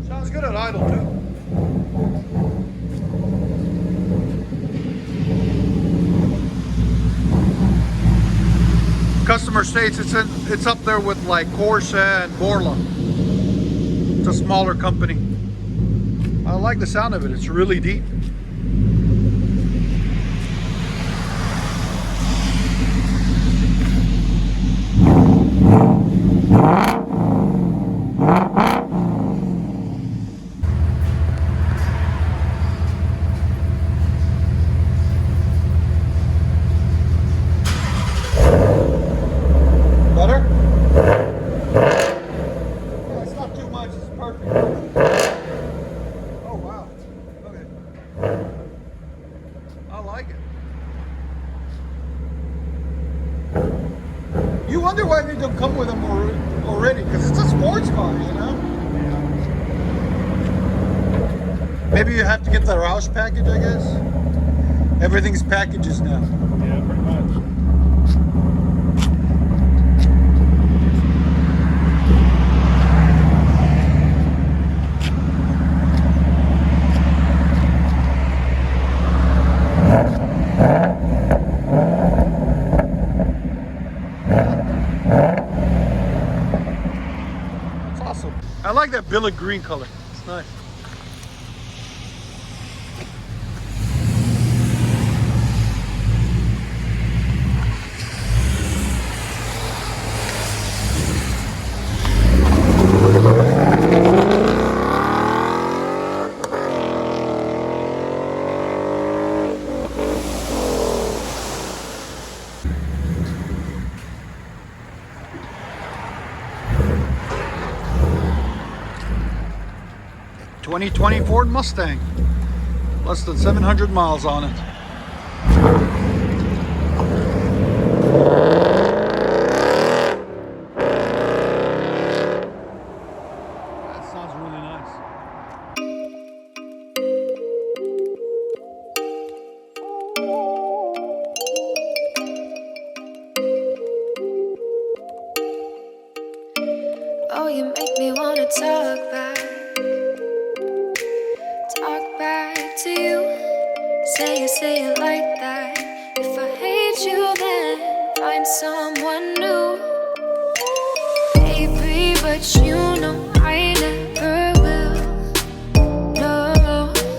Sounds good at idle too. Customer states it's up there with like Corsa and Borla. It's a smaller company. I like the sound of it. It's really deep. You wonder why they don't come with them already, because it's a sports car, you know? Maybe you have to get the ROUSH package, I guess. Everything's packages now. Yeah, pretty much. I like that billet green color. It's nice. '20 Ford Mustang, less than 700 miles on it. That sounds really nice. Oh, you make me wanna talk back to you. Say it like that. If I hate you, then find someone new, baby. But you